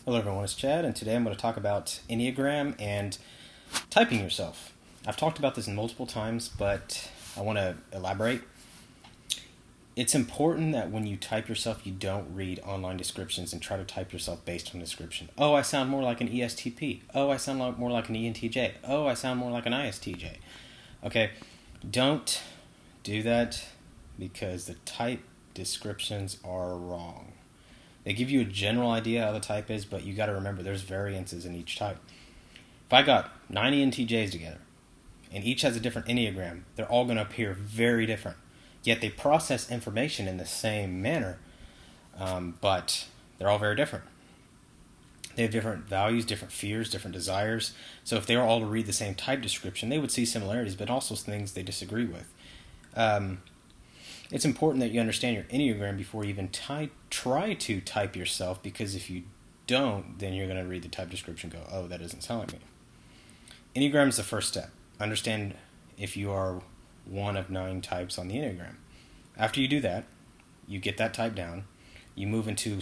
Hello everyone, it's Chad, and today I'm going to talk about Enneagram and typing yourself. I've talked about this multiple times, but I want to elaborate. It's important that when you type yourself, you don't read online descriptions and try to type yourself based on description. Oh, I sound more like an ESTP. Oh, I sound more like an ENTJ. Oh, I sound more like an ISTJ. Okay, don't do that because the type descriptions are wrong. They give you a general idea how the type is, but you got to remember there's variances in each type. If I got 9 ENTJs together, and each has a different Enneagram, they're all going to appear very different. Yet they process information in the same manner, but they're all very different. They have different values, different fears, different desires. So if they were all to read the same type description, they would see similarities, but also things they disagree with. It's important that you understand your Enneagram before you even try to type yourself, because if you don't, then you're going to read the type description and go, oh, that doesn't sound like me. Enneagram is the first step. Understand if you are one of 9 types on the Enneagram. After you do that, you get that type down, you move into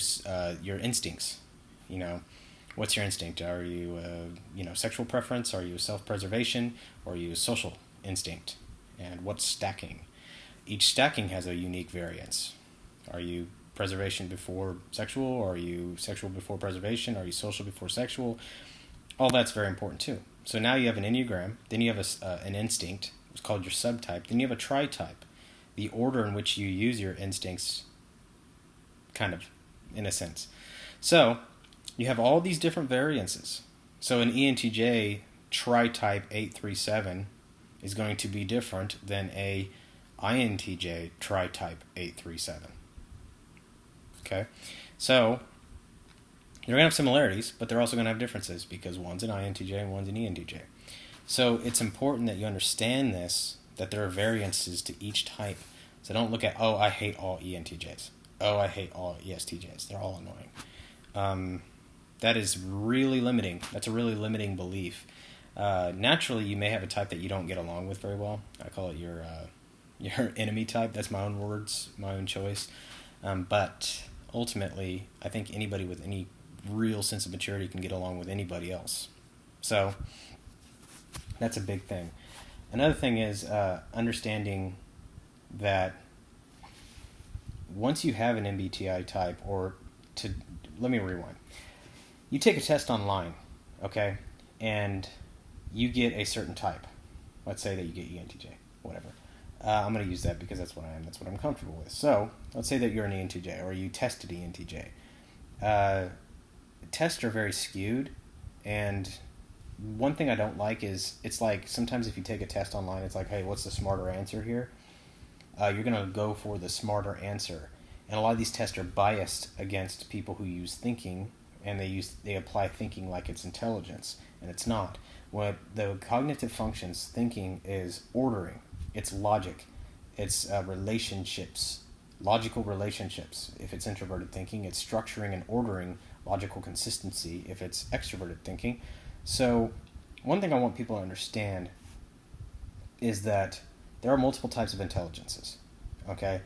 your instincts. You know, what's your instinct? Are you, sexual preference? Are you self-preservation? Or are you a social instinct? And what's stacking? Each stacking has a unique variance. Are you preservation before sexual? Or are you sexual before preservation? Are you social before sexual? All that's very important too. So now you have an Enneagram, then you have an instinct, it's called your subtype, then you have a tri-type, the order in which you use your instincts, kind of, in a sense. So you have all these different variances. So an ENTJ tri-type 837 is going to be different than a INTJ tri-type 837. Okay? So they're going to have similarities, but they're also going to have differences because one's an INTJ and one's an ENTJ. So it's important that you understand this, that there are variances to each type. So don't look at, oh, I hate all ENTJs. Oh, I hate all ESTJs. They're all annoying. That is really limiting. That's a really limiting belief. Naturally, you may have a type that you don't get along with very well. I call it your enemy type. That's my own words, my own choice. But ultimately, I think anybody with any real sense of maturity can get along with anybody else. So that's a big thing. Another thing is understanding that once you have an MBTI type, let me rewind. You take a test online, okay, and you get a certain type. Let's say that you get ENTJ, whatever. I'm going to use that because that's what I am. That's what I'm comfortable with. So let's say that you're an ENTJ or you tested ENTJ. Tests are very skewed, and one thing I don't like is it's like sometimes if you take a test online, it's like, hey, what's the smarter answer here? You're going to go for the smarter answer. And a lot of these tests are biased against people who use thinking, and they apply thinking like it's intelligence, and it's not. What the cognitive functions, thinking, is ordering. It's logic. It's relationships, logical relationships. If it's introverted thinking, it's structuring and ordering logical consistency if it's extroverted thinking. So one thing I want people to understand is that there are multiple types of intelligences. Okay?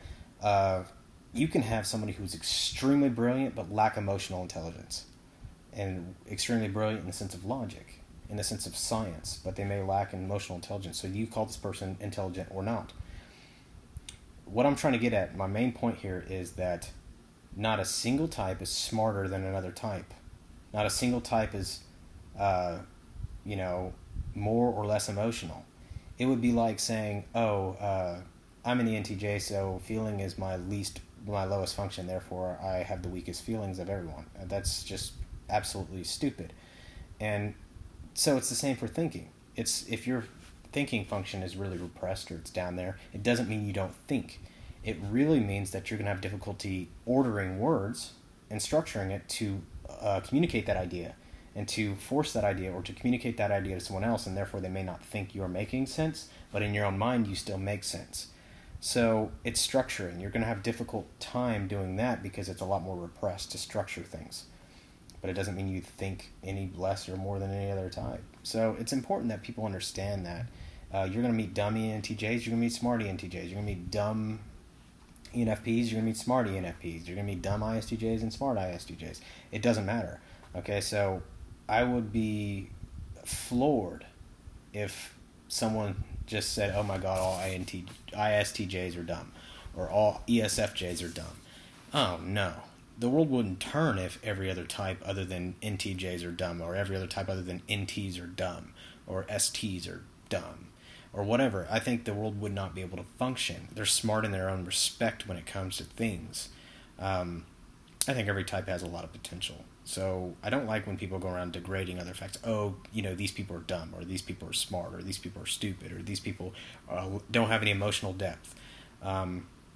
You can have somebody who's extremely brilliant but lack emotional intelligence, and extremely brilliant in the sense of logic, in the sense of science, but they may lack in emotional intelligence. So do you call this person intelligent or not? What I'm trying to get at, my main point here, is that not a single type is smarter than another type. Not a single type is, more or less emotional. It would be like saying, I'm an ENTJ, so feeling is my lowest function, therefore I have the weakest feelings of everyone. That's just absolutely stupid. And so it's the same for thinking. If your thinking function is really repressed or it's down there, it doesn't mean you don't think. It really means that you're going to have difficulty ordering words and structuring it to communicate that idea and to force that idea or to communicate that idea to someone else, and therefore they may not think you're making sense, but in your own mind you still make sense. So it's structuring. You're going to have a difficult time doing that because it's a lot more repressed to structure things. But it doesn't mean you think any less or more than any other type. So it's important that people understand that. You're going to meet dumb ENTJs, you're going to meet smart ENTJs, you're going to meet dumb ENFPs, you're going to meet smart ENFPs. You're going to meet dumb ISTJs and smart ISTJs. It doesn't matter. Okay, so I would be floored if someone just said, "Oh my God, all ISTJs are dumb," or "all ESFJs are dumb." Oh no, the world wouldn't turn if every other type other than NTJs are dumb, or every other type other than NTs are dumb, or STs are dumb, or whatever. I think the world would not be able to function. They're smart in their own respect when it comes to things. I think every type has a lot of potential. So I don't like when people go around degrading other facts. Oh, these people are dumb, or these people are smart, or these people are stupid, or these people don't have any emotional depth.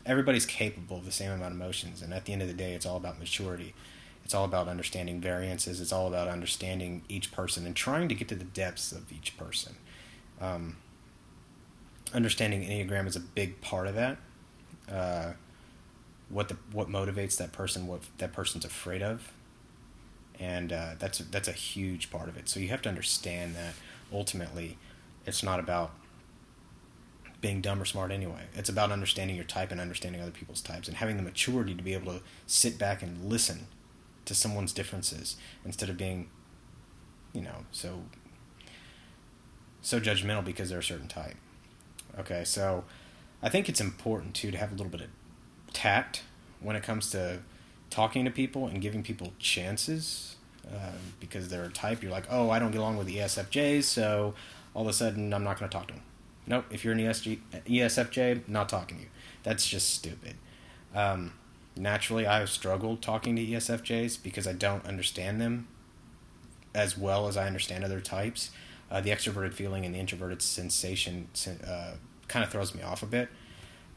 Everybody's capable of the same amount of emotions, and at the end of the day, it's all about maturity. It's all about understanding variances. It's all about understanding each person and trying to get to the depths of each person. Understanding Enneagram is a big part of that. What motivates that person, what that person's afraid of, and that's a huge part of it. So you have to understand that ultimately, it's not about being dumb or smart anyway. It's about understanding your type and understanding other people's types and having the maturity to be able to sit back and listen to someone's differences instead of being, so judgmental because they're a certain type. Okay, so I think it's important too to have a little bit of tact when it comes to talking to people and giving people chances, because they're a type. You're like, oh, I don't get along with the ESFJs, so all of a sudden I'm not going to talk to them. Nope, if you're an ESFJ, not talking to you. That's just stupid. Naturally, I have struggled talking to ESFJs because I don't understand them as well as I understand other types. The extroverted feeling and the introverted sensation kind of throws me off a bit.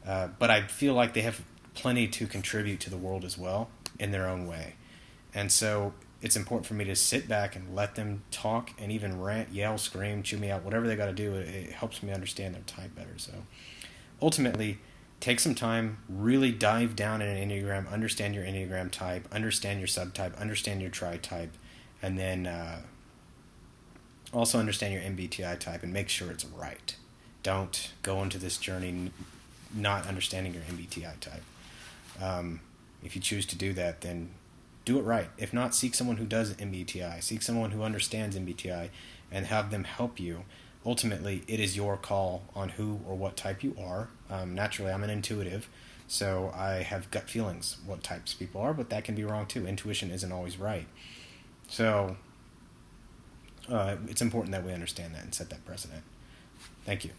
But I feel like they have plenty to contribute to the world as well in their own way. And so it's important for me to sit back and let them talk and even rant, yell, scream, chew me out, whatever they got to do. It helps me understand their type better. So ultimately, take some time, really dive down in an Enneagram, understand your Enneagram type, understand your subtype, understand your tri-type, and then also understand your MBTI type and make sure it's right. Don't go into this journey not understanding your MBTI type. If you choose to do that, then do it right. If not, seek someone who does MBTI. Seek someone who understands MBTI and have them help you. Ultimately, it is your call on who or what type you are. Naturally, I'm an intuitive, so I have gut feelings what types people are, but that can be wrong too. Intuition isn't always right. So it's important that we understand that and set that precedent. Thank you.